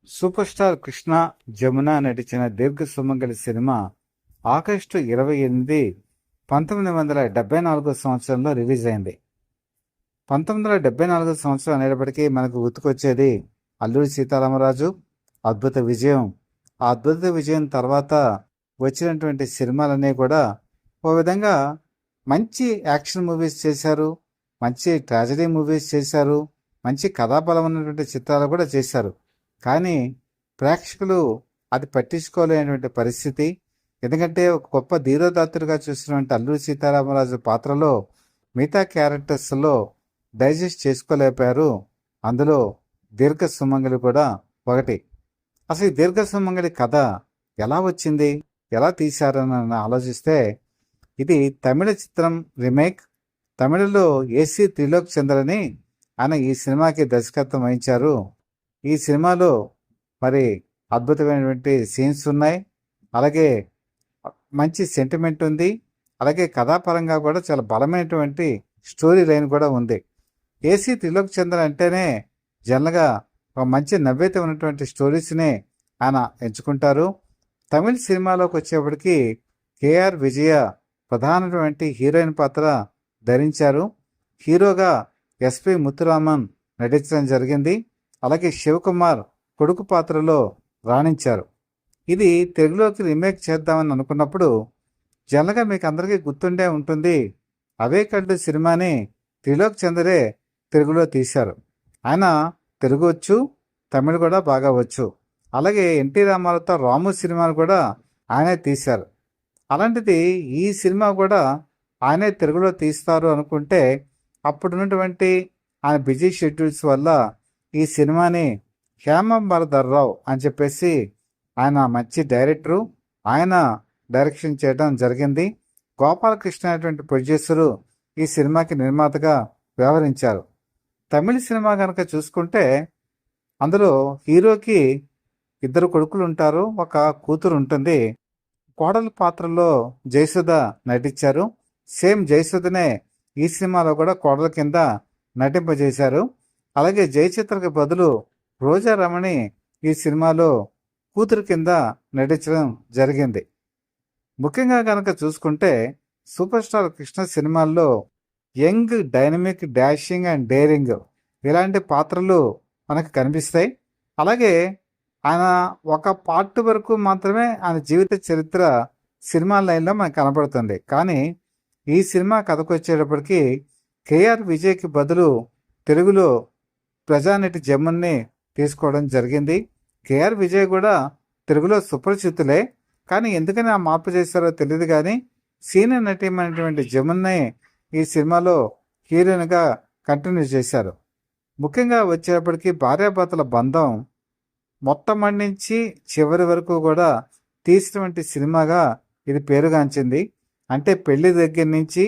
Super star Krishna Jamuna నటించిన దీర్ఘ సుమంగళి cinema August 28, 1974 సంవత్సరంలో రిలీజ్ అయింది. 1974 సంవత్సరం అనేటప్పటికీ మనకు గుర్తుకొచ్చేది అల్లూరి సీతారామరాజు అద్భుత విజయం. ఆ అద్భుత విజయం తర్వాత వచ్చినటువంటి సినిమాలన్నీ కూడా ఓ విధంగా మంచి యాక్షన్ మూవీస్ చేశారు, మంచి ట్రాజడీ మూవీస్ చేశారు, మంచి కథాబలం ఉన్నటువంటి చిత్రాలు కూడా చేశారు. కానీ ప్రేక్షకులు అది పట్టించుకోలేనటువంటి పరిస్థితి. ఎందుకంటే ఒక గొప్ప ధీరోదాత్తుడిగా చూసినటువంటి అల్లూరి సీతారామరాజు పాత్రలో మిగతా క్యారెక్టర్స్లో డైజెస్ట్ చేసుకోలేకపోయారు. అందులో దీర్ఘ సుమంగళి కూడా ఒకటి. అసలు ఈ దీర్ఘ సుమంగళి కథ ఎలా వచ్చింది, ఎలా తీశారని ఆలోచిస్తే ఇది తమిళ చిత్రం రీమేక్. తమిళలో ఏసీ త్రిలోక్ చంద్రని ఆయన ఈ సినిమాకి దర్శకత్వం వహించారు. ఈ సినిమాలో మరి అద్భుతమైనటువంటి సీన్స్ ఉన్నాయి, అలాగే మంచి సెంటిమెంట్ ఉంది, అలాగే కథాపరంగా కూడా చాలా బలమైనటువంటి స్టోరీ లైన్ కూడా ఉంది. ఏసీ త్రిలోక్ చంద్ర అంటేనే జనరల్గా ఒక మంచి నవ్యత ఉన్నటువంటి స్టోరీస్ని ఆయన ఎంచుకుంటారు. తమిళ సినిమాలోకి వచ్చేప్పటికి కేఆర్ విజయ ప్రధానటువంటి హీరోయిన్ పాత్ర ధరించారు. హీరోగా ఎస్పి ముత్తురామన్ నటించడం జరిగింది. అలాగే శివకుమార్ కొడుకు పాత్రలో రాణించారు. ఇది తెలుగులోకి రీమేక్ చేద్దామని అనుకున్నప్పుడు జనరల్గా మీకు అందరికీ గుర్తుండే ఉంటుంది, అవే కళ్ళు సినిమాని త్రిలోక్ చంద్రే తెలుగులో తీశారు. ఆయన తెలుగు వచ్చు, తమిళ్ కూడా బాగా వచ్చు. అలాగే ఎన్టీ రామారావుతో రాము సినిమాలు కూడా ఆయనే తీశారు. అలాంటిది ఈ సినిమా కూడా ఆయనే తెలుగులో తీస్తారు అనుకుంటే అప్పుడున్నటువంటి ఆయన బిజీ షెడ్యూల్స్ వల్ల ఈ సినిమాని హేమంబరధర్రావు అని చెప్పేసి ఆయన మంచి డైరెక్టరు, ఆయన డైరెక్షన్ చేయడం జరిగింది. గోపాలకృష్ణ అనేటువంటి ప్రొడ్యూసరు ఈ సినిమాకి నిర్మాతగా వ్యవహరించారు. తమిళ సినిమా కనుక చూసుకుంటే అందులో హీరోకి 2 కొడుకులు ఉంటారు, ఒక కూతురు ఉంటుంది. కోడల పాత్రలో జయసుధ నటించారు. సేమ్ జయసుధనే ఈ సినిమాలో కూడా కోడల కింద నటింపజేశారు. అలాగే జయచిత్రకి బదులు రోజా రమణి ఈ సినిమాలో కూతురు కింద నటించడం జరిగింది. ముఖ్యంగా కనుక చూసుకుంటే సూపర్ స్టార్ కృష్ణ సినిమాల్లో young, dynamic, dashing and daring ఇలాంటి పాత్రలు మనకు కనిపిస్తాయి. అలాగే ఆయన ఒక పార్ట్ వరకు మాత్రమే ఆయన జీవిత చరిత్ర సినిమా లైన్లో మనకు కనపడుతుంది. కానీ ఈ సినిమా కథకు వచ్చేటప్పటికి కేఆర్ విజయ్కి బదులు తెలుగులో ప్రజానటి జమున్ని తీసుకోవడం జరిగింది. కేఆర్ విజయ్ కూడా తెలుగులో సుపరిచితులే, కానీ ఎందుకని ఆ మార్పు చేశారో తెలియదు. కానీ సీనియర్ నటీమైనటువంటి జమున్ని ఈ సినిమాలో హీరోయిన్గా కంటిన్యూ చేశారు. ముఖ్యంగా వచ్చేటప్పటికి భార్యాభర్తల బంధం మొత్తం నుంచి చివరి వరకు కూడా తీసినటువంటి సినిమాగా ఇది పేరుగాంచింది. అంటే పెళ్లి దగ్గర నుంచి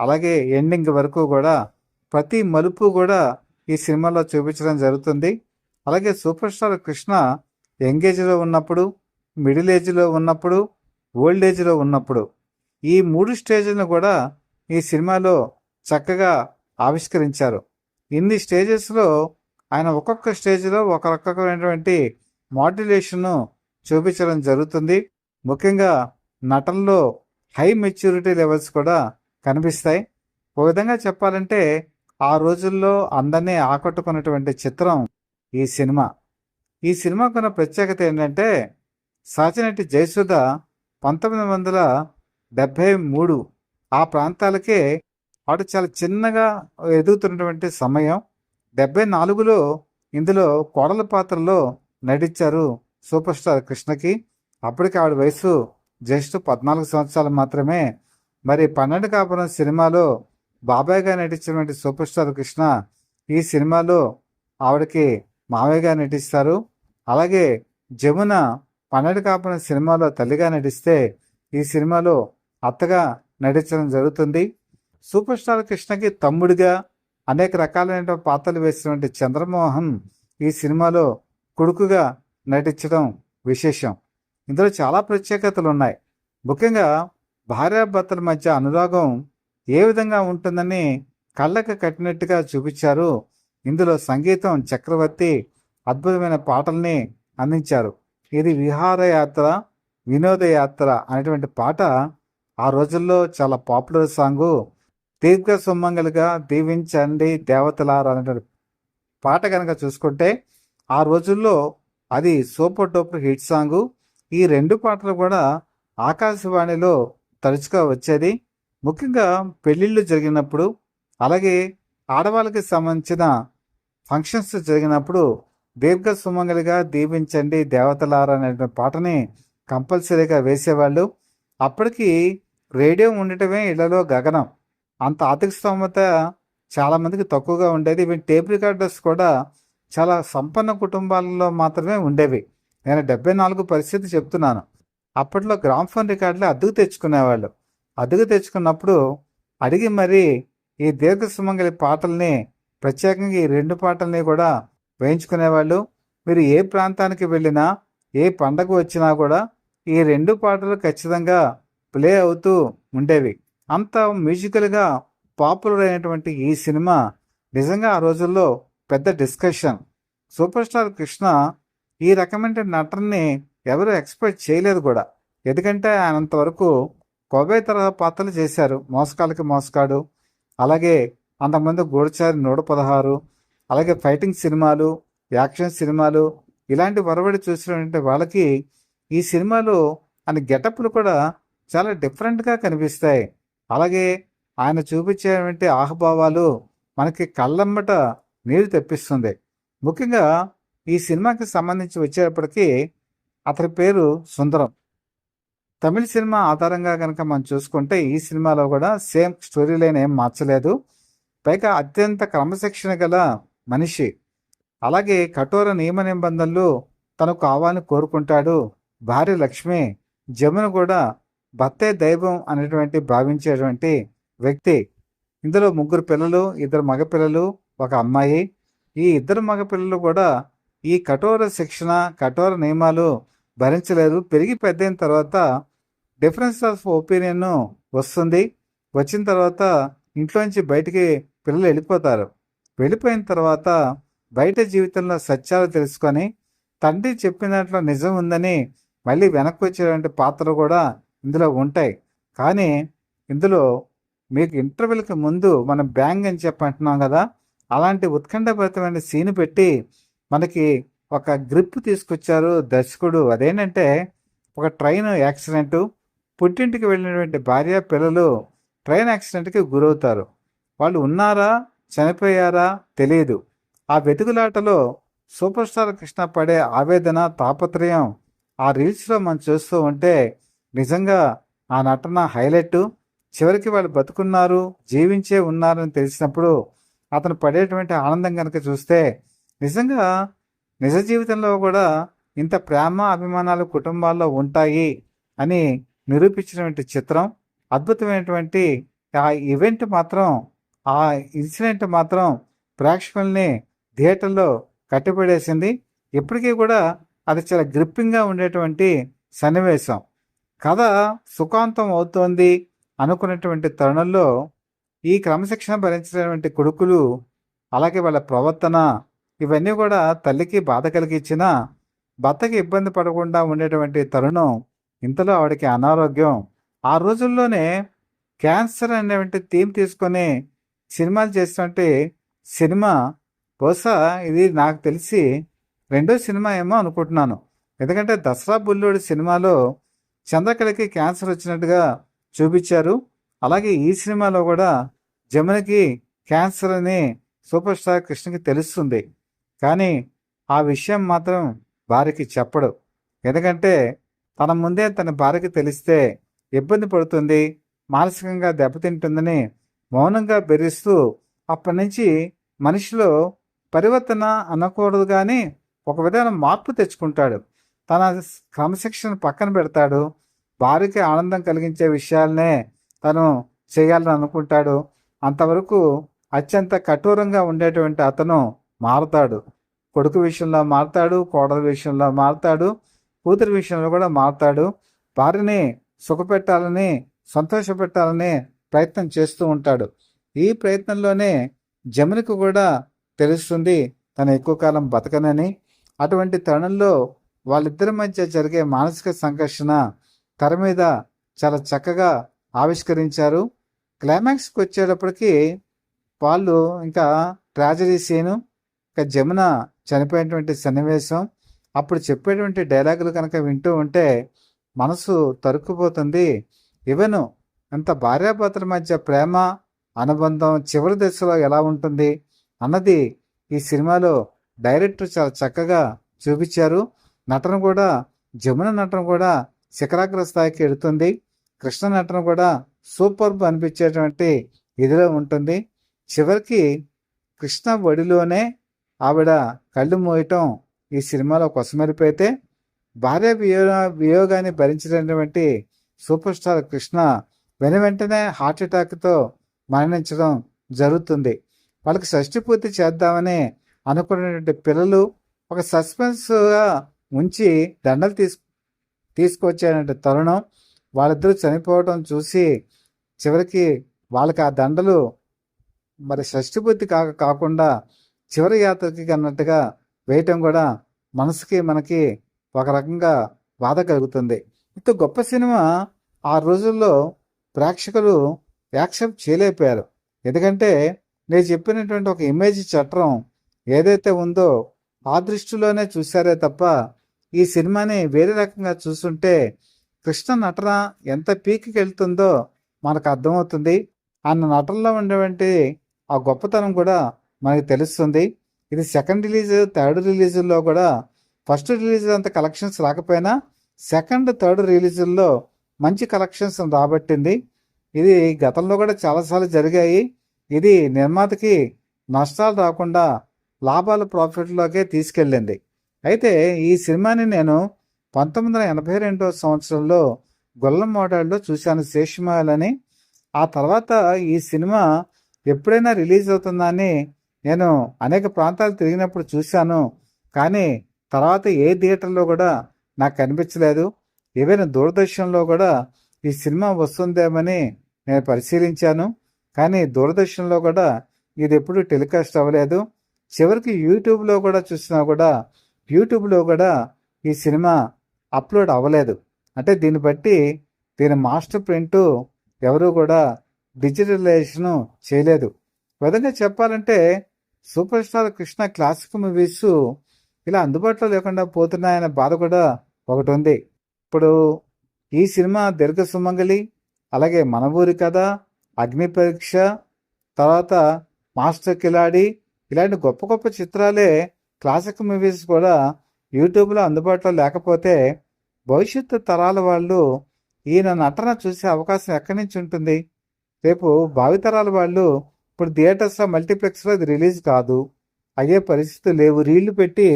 అలాగే ఎండింగ్ వరకు కూడా ప్రతి మలుపు కూడా ఈ సినిమాలో చూపించడం జరుగుతుంది. అలాగే సూపర్ స్టార్ కృష్ణ యంగేజ్లో ఉన్నప్పుడు, మిడిల్ ఏజ్లో ఉన్నప్పుడు, ఓల్డ్ ఏజ్లో ఉన్నప్పుడు ఈ 3 స్టేజ్లను కూడా ఈ సినిమాలో చక్కగా ఆవిష్కరించారు. ఇన్ని స్టేజెస్లో ఆయన ఒక్కొక్క స్టేజ్లో ఒక రకమైనటువంటి మాడ్యులేషన్ను చూపించడం జరుగుతుంది. ముఖ్యంగా నటనలో హై మెచ్యూరిటీ లెవెల్స్ కూడా కనిపిస్తాయి. ఒక విధంగా చెప్పాలంటే ఆ రోజుల్లో అందరినీ ఆకట్టుకున్నటువంటి చిత్రం ఈ సినిమా. ఈ సినిమాకున్న ప్రత్యేకత ఏంటంటే సాచినటి జయసుధ 1973 ఆ ప్రాంతాలకే వాడు చాలా చిన్నగా ఎదుగుతున్నటువంటి సమయం. 74లో ఇందులో కోడల పాత్రలో నటించారు సూపర్ స్టార్ కృష్ణకి. అప్పటికి ఆవిడ వయసు జస్ట్ 14 సంవత్సరాలు మాత్రమే. మరి 12 కాపురం సినిమాలో బాబాయ్గా నటించినటువంటి సూపర్ స్టార్ కృష్ణ ఈ సినిమాలో ఆవిడకి మావయ్యగా నటిస్తారు. అలాగే జమున 12 కాపురం సినిమాలో తల్లిగా నటిస్తే ఈ సినిమాలో అత్తగా నటించడం జరుగుతుంది. సూపర్ స్టార్ కృష్ణకి తమ్ముడిగా అనేక రకాలైన పాత్రలు వేసినటువంటి చంద్రమోహన్ ఈ సినిమాలో కొడుకుగా నటించడం విశేషం. ఇందులో చాలా ప్రత్యేకతలు ఉన్నాయి. ముఖ్యంగా భార్యాభర్తల మధ్య అనురాగం ఏ విధంగా ఉంటుందని కళ్ళకు కట్టినట్టుగా చూపించారు. ఇందులో సంగీతం చక్రవర్తి అద్భుతమైన పాటల్ని అందించారు. ఇది విహారయాత్ర, వినోదయాత్ర అనేటువంటి పాట ఆ రోజుల్లో చాలా పాపులర్ సాంగు. దీర్ఘ సుమంగలిగా దీవించండి దేవతలారా అనేటువంటి పాట కనుక చూసుకుంటే ఆ రోజుల్లో అది సూపర్ డూపర్ హిట్ సాంగు. ఈ 2 పాటలు కూడా ఆకాశవాణిలో తరచుగా వచ్చేది. ముఖ్యంగా పెళ్ళిళ్ళు జరిగినప్పుడు, అలాగే ఆడవాళ్ళకి సంబంధించిన ఫంక్షన్స్ జరిగినప్పుడు దీర్ఘ సుమంగలిగా దీవించండి దేవతలారా అనే పాటని కంపల్సరీగా వేసేవాళ్ళు. అప్పటికి రేడియో ఉండటమే ఇళ్లలో గగనం. అంత ఆర్థిక స్తోమత చాలామందికి తక్కువగా ఉండేది. ఈవెన్ టేప్ రికార్డర్స్ కూడా చాలా సంపన్న కుటుంబాలలో మాత్రమే ఉండేవి. నేను 74 పరిస్థితి చెప్తున్నాను. అప్పట్లో గ్రామ్ఫోన్ రికార్డులు అద్దెకు తెచ్చుకునేవాళ్ళు. అద్దెకు తెచ్చుకున్నప్పుడు అడిగి మరీ ఈ దీర్ఘ సుమంగలి పాటల్ని, ప్రత్యేకంగా ఈ 2 పాటల్ని కూడా వేయించుకునేవాళ్ళు. మీరు ఏ ప్రాంతానికి వెళ్ళినా, ఏ పండగ వచ్చినా కూడా ఈ 2 పాటలు ఖచ్చితంగా ప్లే అవుతూ ఉండేవి. అంత మ్యూజికల్గా పాపులర్ అయినటువంటి ఈ సినిమా నిజంగా ఆ రోజుల్లో పెద్ద డిస్కషన్. సూపర్ స్టార్ కృష్ణ ఈ రకమైన నటనని ఎవరు ఎక్స్పెక్ట్ చేయలేదు కూడా. ఎందుకంటే ఆయన అంతవరకు కోబే తరహా పాత్రలు చేశారు. మోసగాళ్ళకి మోసగాడు, అలాగే అంతకుముందు గూఢచారి 116, అలాగే ఫైటింగ్ సినిమాలు, యాక్షన్ సినిమాలు, ఇలాంటి వరవడి చూసినటువంటి వాళ్ళకి ఈ సినిమాలో ఆయన గెటప్లు కూడా చాలా డిఫరెంట్గా కనిపిస్తాయి. అలాగే ఆయన చూపించేటువంటి ఆహభావాలు మనకి కళ్ళమ్మట నీరు తెప్పిస్తుంది. ముఖ్యంగా ఈ సినిమాకి సంబంధించి వచ్చేటప్పటికి అతని పేరు సుందరం. తమిళ సినిమా ఆధారంగా కనుక మనం చూసుకుంటే ఈ సినిమాలో కూడా సేమ్ స్టోరీ లైన్ ఏం మార్చలేదు. పైగా అత్యంత క్రమశిక్షణ గల మనిషి, అలాగే కఠోర నియమ నిబంధనలు తనకు కావాలని కోరుకుంటాడు. భార్య లక్ష్మి, జమున కూడా భర్తే దైవం అనేటువంటి భావించేటువంటి వ్యక్తి. ఇందులో 3 పిల్లలు, 2 మగపిల్లలు, 1 అమ్మాయి. ఈ 2 మగపిల్లలు కూడా ఈ కఠోర శిక్షణ, కఠోర నియమాలు భరించలేరు. పెరిగి పెద్దయిన తర్వాత డిఫరెన్స్ ఆఫ్ ఒపీనియన్ వస్తుంది. వచ్చిన తర్వాత ఇంట్లోంచి బయటికి పిల్లలు వెళ్ళిపోతారు. వెళ్ళిపోయిన తర్వాత బయట జీవితంలో సత్యాలు తెలుసుకొని తండ్రి చెప్పిన దాంట్లో నిజం ఉందని మళ్ళీ వెనక్కి వచ్చేటువంటి పాత్రలు కూడా ఇందులో ఉంటాయి. కానీ ఇందులో మీకు ఇంటర్వెల్కి ముందు మనం బ్యాంగ్ అని చెప్పి అంటున్నాం కదా, అలాంటి ఉత్కంఠభరితమైన సీన్ పెట్టి మనకి ఒక గ్రిప్ తీసుకొచ్చారు దర్శకుడు. అదేంటంటే ఒక ట్రైన్ యాక్సిడెంటు, పుట్టింటికి వెళ్ళినటువంటి భార్య పిల్లలు ట్రైన్ యాక్సిడెంట్కి గురవుతారు. వాళ్ళు ఉన్నారా చనిపోయారా తెలియదు. ఆ వెతుకులాటలో సూపర్ స్టార్ కృష్ణ పడే ఆవేదన, తాపత్రయం ఆ రీల్స్లో మనం చూస్తూ ఉంటే నిజంగా ఆ నటన హైలైట్. చివరికి వాళ్ళు బతుకున్నారు, జీవించే ఉన్నారని తెలిసినప్పుడు అతను పడేటువంటి ఆనందం కనుక చూస్తే నిజంగా నిజ జీవితంలో కూడా ఇంత ప్రేమ అభిమానాలు కుటుంబాల్లో ఉంటాయి అని నిరూపించినటువంటి చిత్రం. అద్భుతమైనటువంటి ఆ ఈవెంట్ మాత్రం, ఆ ఇన్సిడెంట్ మాత్రం ప్రేక్షకుల్ని థియేటర్లో కట్టిపడేసింది. ఇప్పటికీ కూడా అది చాలా గ్రిప్పింగ్గా ఉండేటువంటి సన్నివేశం. కథ సుఖాంతం అవుతోంది అనుకున్నటువంటి తరుణంలో ఈ క్రమశిక్షణ భరించినటువంటి కొడుకులు, అలాగే వాళ్ళ ప్రవర్తన, ఇవన్నీ కూడా తల్లికి బాధ కలిగించిన, భర్తకి ఇబ్బంది పడకుండా ఉండేటువంటి తరుణం. ఇంతలో ఆవిడకి అనారోగ్యం. ఆ రోజుల్లోనే క్యాన్సర్ అనేటువంటి థీమ్ తీసుకొని సినిమాలు చేసినట్టు సినిమా బహుశా ఇది నాకు తెలిసి 2వ సినిమా ఏమో అనుకుంటున్నాను. ఎందుకంటే దసరా బుల్లోడు సినిమాలో చంద్రకళకి క్యాన్సర్ వచ్చినట్టుగా చూపించారు. అలాగే ఈ సినిమాలో కూడా జమునకి క్యాన్సర్ అని సూపర్ స్టార్ కృష్ణకి తెలుస్తుంది. కానీ ఆ విషయం మాత్రం భార్యకి చెప్పడు. ఎందుకంటే తన ముందే తన భార్యకి తెలిస్తే ఇబ్బంది పడుతుంది, మానసికంగా దెబ్బతింటుందని మౌనంగా బెదిరిస్తూ అప్పటి నుంచి మనిషిలో పరివర్తన అనకూడదు కానీ ఒక విధమైన మార్పు తెచ్చుకుంటాడు. తన క్రమశిక్షణ పక్కన పెడతాడు. భార్యకి ఆనందం కలిగించే విషయాలనే తను చేయాలని అనుకుంటాడు. అంతవరకు అత్యంత కఠోరంగా ఉండేటువంటి అతను మారుతాడు. కొడుకు విషయంలో మారుతాడు, కోడల విషయంలో మారుతాడు, కూతురి విషయంలో కూడా మారుతాడు. భార్యని సుఖపెట్టాలని, సంతోషపెట్టాలని ప్రయత్నం చేస్తూ ఉంటాడు. ఈ ప్రయత్నంలోనే జమునకు కూడా తెలుస్తుంది తను ఎక్కువ కాలం బతకనని. అటువంటి తరుణంలో వాళ్ళిద్దరి మధ్య జరిగే మానసిక సంఘర్షణ తెర మీద చాలా చక్కగా ఆవిష్కరించారు. క్లైమాక్స్కి వచ్చేటప్పటికి వాళ్ళు ఇంకా ట్రాజడీ సీను, ఇంకా జమున చనిపోయినటువంటి సన్నివేశం, అప్పుడు చెప్పేటువంటి డైలాగులు కనుక వింటూ ఉంటే మనసు తరుక్కుపోతుంది. ఈవెన్ అంత భార్యాభర్తల మధ్య ప్రేమ అనుబంధం చివరి దశలో ఎలా ఉంటుంది అన్నది ఈ సినిమాలో డైరెక్టర్ చాలా చక్కగా చూపించారు. నటన కూడా, జమున నటన కూడా శిఖరాగ్ర స్థాయికి ఎడుతుంది. కృష్ణ నటన కూడా సూపర్బ్ అనిపించేటువంటి ఇదిలో ఉంటుంది. చివరికి కృష్ణ ఒడిలోనే ఆవిడ కళ్ళు మూయటం ఈ సినిమాలో కొసమెరిపోతే, భార్య వియోగాన్ని భరించినటువంటి సూపర్ స్టార్ కృష్ణ వెంటనే హార్ట్ అటాక్తో మరణించడం జరుగుతుంది. వాళ్ళకి షష్టి పూర్తి చేద్దామని అనుకున్నటువంటి పిల్లలు ఒక సస్పెన్స్గా ఉంచి దండలు తీసుకొచ్చేటువంటి తరుణం, వాళ్ళిద్దరూ చనిపోవడం చూసి చివరికి వాళ్ళకి ఆ దండలు మరి షష్టి పూర్తి కాకుండా చివరి యాత్రకి అన్నట్టుగా వేయటం కూడా మనసుకి మనకి ఒక రకంగా బాధ కలుగుతుంది. ఇంత గొప్ప సినిమా ఆ రోజుల్లో ప్రేక్షకులు యాక్సెప్ట్ చేయలేకపోయారు. ఎందుకంటే నేను చెప్పినటువంటి ఒక ఇమేజ్ చట్రం ఏదైతే ఉందో ఆ దృష్టిలోనే చూశారే తప్ప ఈ సినిమాని వేరే రకంగా చూస్తుంటే కృష్ణ నటన ఎంత పీక్కి వెళ్తుందో మనకు అర్థమవుతుంది. అన్న నటనలో ఉండేటువంటి ఆ గొప్పతనం కూడా మనకి తెలుస్తుంది. ఇది సెకండ్ రిలీజ్, థర్డ్ రిలీజుల్లో కూడా ఫస్ట్ రిలీజ్ అంత కలెక్షన్స్ రాకపోయినా సెకండ్, థర్డ్ రిలీజుల్లో మంచి కలెక్షన్స్ రాబట్టింది. ఇది గతంలో కూడా చాలాసార్లు జరిగాయి. ఇది నిర్మాతకి నష్టాలు రాకుండా లాభాల ప్రాఫిట్లోకే తీసుకెళ్ళింది. అయితే ఈ సినిమాని నేను 1982 సంవత్సరంలో గొల్లం మోటార్లో చూశాను, శేషమాల్ అని. ఆ తర్వాత ఈ సినిమా ఎప్పుడైనా రిలీజ్ అవుతుందా అని నేను అనేక ప్రాంతాలు తిరిగినప్పుడు చూశాను. కానీ తర్వాత ఏ థియేటర్లో కూడా నాకు కనిపించలేదు. ఈవెన్ దూరదర్శన్లో కూడా ఈ సినిమా వస్తుందేమని నేను పరిశీలించాను. కానీ దూరదర్శన్లో కూడా ఇది ఎప్పుడు టెలికాస్ట్ అవ్వలేదు. చివరికి యూట్యూబ్లో కూడా చూసినా కూడా యూట్యూబ్లో కూడా ఈ సినిమా అప్లోడ్ అవ్వలేదు. అంటే దీన్ని బట్టి దీని మాస్టర్ ప్రింటు ఎవరు కూడా డిజిటలైజేషను చేయలేదు. విధంగా చెప్పాలంటే super star Krishna classic movies ఇలా అందుబాటులో లేకుండా పోతున్నాయనే బాధ కూడా ఒకటి ఉంది. ఇప్పుడు ఈ సినిమా దీర్ఘ సుమంగళి, అలాగే మన ఊరి కథ, అగ్ని పరీక్ష, తర్వాత మాస్టర్ కిలాడి ఇలాంటి గొప్ప గొప్ప చిత్రాలే క్లాసిక్ మూవీస్ కూడా యూట్యూబ్లో అందుబాటులో లేకపోతే భవిష్యత్తు తరాల వాళ్ళు ఈయన నటన చూసే అవకాశం ఎక్కడి నుంచి ఉంటుంది? రేపు భావితరాల వాళ్ళు ఇప్పుడు థియేటర్స్లో, మల్టీప్లెక్స్లో ఇది రిలీజ్ కాదు, అయ్యే పరిస్థితి లేవు. రీళ్లు పెట్టి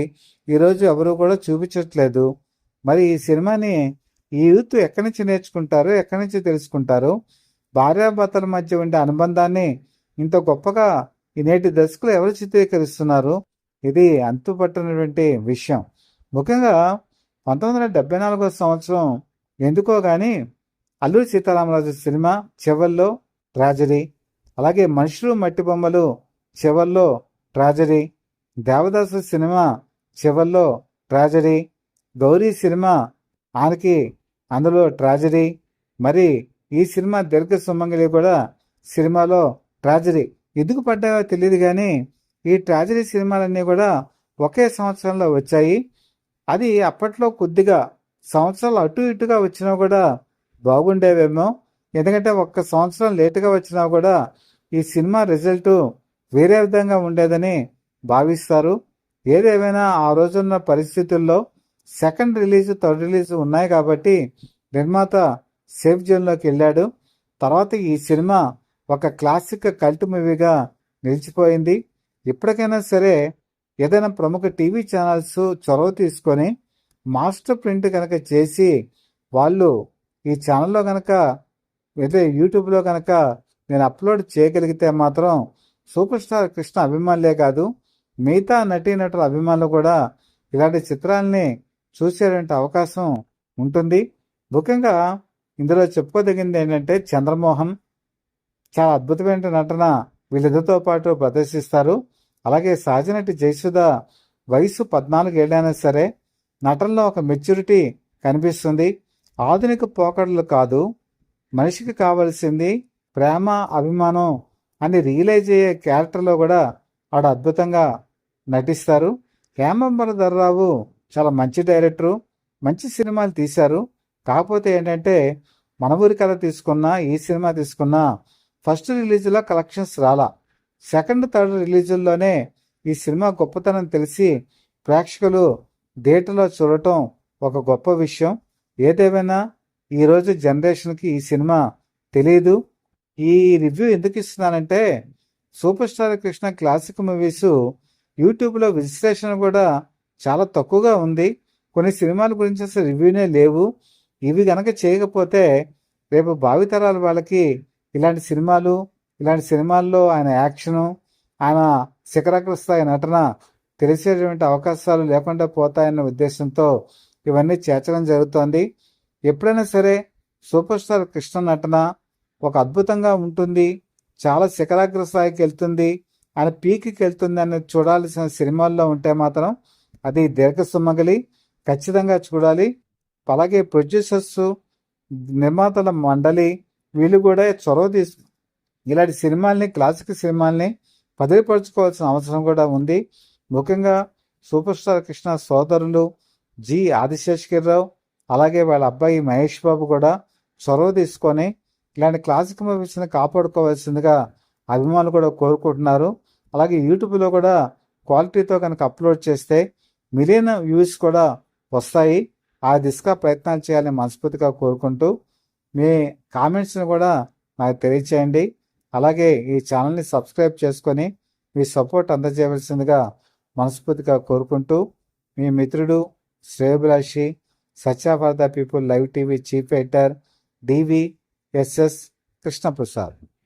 ఈరోజు ఎవరు కూడా చూపించట్లేదు. మరి ఈ సినిమాని ఈ యూత్ ఎక్కడి నుంచి నేర్చుకుంటారు, ఎక్కడి నుంచి తెలుసుకుంటారు? భార్యాభర్తల మధ్య ఉండే అనుబంధాన్ని ఇంత గొప్పగా ఈ నేటి దర్శకులు ఎవరు చిత్రీకరిస్తున్నారు? ఇది అంతుపట్టనటువంటి విషయం. ముఖ్యంగా 1974 సంవత్సరం ఎందుకో కానీ అల్లూరి సీతారామరాజు సినిమా చివర్లో ట్రాజడీ, అలాగే మనుషులు మట్టి బొమ్మలు చివర్లో ట్రాజడీ, దేవదాసు సినిమా చివర్లో ట్రాజడీ, గౌరీ సినిమా ఆయనకి అందులో ట్రాజడీ, మరి ఈ సినిమా దీర్ఘ సుమంగళి కూడా సినిమాలో ట్రాజడీ. ఎందుకు పడ్డాయో తెలియదు కానీ ఈ ట్రాజడీ సినిమాలన్నీ కూడా ఒకే సంవత్సరంలో వచ్చాయి. అది అప్పట్లో కొద్దిగా సంవత్సరాలు అటు ఇటుగా వచ్చినా కూడా బాగుండేవేమో. ఎందుకంటే ఒక్క సంవత్సరం లేటుగా వచ్చినా కూడా ఈ సినిమా రిజల్ట్ వేరే విధంగా ఉండేదని భావిస్తారు. ఏదేమైనా ఆ రోజున్న పరిస్థితుల్లో సెకండ్ రిలీజ్, థర్డ్ రిలీజ్ ఉన్నాయి కాబట్టి నిర్మాత సేఫ్ జోన్లోకి వెళ్ళాడు. తర్వాత ఈ సినిమా ఒక క్లాసిక్ కల్ట్ మూవీగా నిలిచిపోయింది. ఇప్పటికైనా సరే ఏదైనా ప్రముఖ టీవీ ఛానల్స్ చొరవ తీసుకొని మాస్టర్ ప్రింట్ కనుక చేసి వాళ్ళు ఈ ఛానల్లో కనుక అయితే యూట్యూబ్లో కనుక నేను అప్లోడ్ చేయగలిగితే మాత్రం సూపర్ స్టార్ కృష్ణ అభిమానులే కాదు, మిగతా నటీనటుల అభిమానులు కూడా ఇలాంటి చిత్రాలని చూసేటువంటి అవకాశం ఉంటుంది. ముఖ్యంగా ఇందులో చెప్పుకోదగింది ఏంటంటే చంద్రమోహన్ చాలా అద్భుతమైన నటన వీళ్ళిద్దరితో పాటు ప్రదర్శిస్తారు. అలాగే సహజనటి జయసుధ వయసు 14 ఏళ్ళైనా సరే నటనలో ఒక మెచ్యూరిటీ కనిపిస్తుంది. ఆధునిక పోకడలు కాదు, మనిషికి కావాల్సింది ప్రేమ, అభిమానం అని రియలైజ్ అయ్యే క్యారెక్టర్లో కూడా ఆడ అద్భుతంగా నటిస్తారు. హేమంబరధర్రావు చాలా మంచి డైరెక్టరు, మంచి సినిమాలు తీశారు. కాకపోతే ఏంటంటే మన ఊరి కథ తీసుకున్నా, ఈ సినిమా తీసుకున్నా ఫస్ట్ రిలీజ్లో కలెక్షన్స్ రాలా. సెకండ్, థర్డ్ రిలీజుల్లోనే ఈ సినిమా గొప్పతనం తెలిసి ప్రేక్షకులు థియేటర్లో చూడటం ఒక గొప్ప విషయం. ఏదేమైనా ఈరోజు జనరేషన్కి ఈ సినిమా తెలియదు. ఈ రివ్యూ ఎందుకు ఇస్తున్నానంటే super star Krishna classic movies యూట్యూబ్లో విశ్లేషణ కూడా చాలా తక్కువగా ఉంది. కొన్ని సినిమాల గురించి అసలు రివ్యూనే లేవు. ఇవి కనుక చేయకపోతే రేపు భావితరాల వాళ్ళకి ఇలాంటి సినిమాలు, ఇలాంటి సినిమాల్లో ఆయన యాక్షను, ఆయన శిఖరాగ్రస్థాయి నటన తెలిసేటువంటి అవకాశాలు లేకుండా పోతాయన్న ఉద్దేశంతో ఇవన్నీ చేర్చడం జరుగుతోంది. ఎప్పుడైనా సరే సూపర్ స్టార్ కృష్ణ నటన ఒక అద్భుతంగా ఉంటుంది, చాలా శిఖరాగ్ర స్థాయికి వెళ్తుంది, ఆయన పీక్కి వెళ్తుంది అని చూడాల్సిన సినిమాల్లో ఉంటే మాత్రం అది దీర్ఘ సుమంగళి, ఖచ్చితంగా చూడాలి. అలాగే ప్రొడ్యూసర్స్, నిర్మాతల మండలి వీళ్ళు కూడా చొరవ తీసుకు ఇలాంటి సినిమాల్ని, క్లాసిక్ సినిమాల్ని పదిలిపరుచుకోవాల్సిన అవసరం కూడా ఉంది. ముఖ్యంగా సూపర్ స్టార్ కృష్ణ సోదరులు జి ఆదిశేషగిరిరావు, అలాగే వాళ్ళ అబ్బాయి మహేష్ బాబు కూడా చొరవ తీసుకొని ఇలాంటి క్లాసిక్ మూవీస్ని కాపాడుకోవాల్సిందిగా అభిమానులు కూడా కోరుకుంటున్నారు. అలాగే యూట్యూబ్లో కూడా క్వాలిటీతో కనుక అప్లోడ్ చేస్తే మిలియన్ వ్యూస్ కూడా వస్తాయి. ఆ దిశగా ప్రయత్నాలు చేయాలని మనస్ఫూర్తిగా కోరుకుంటూ మీ కామెంట్స్ని కూడా నాకు తెలియచేయండి. అలాగే ఈ ఛానల్ని సబ్స్క్రైబ్ చేసుకొని మీ సపోర్ట్ అందజేయవలసిందిగా మనస్ఫూర్తిగా కోరుకుంటూ మీ మిత్రుడు, శ్రేయోభిలాషి, Satya for the people live TV chief editor DVSS Krishnaprasad.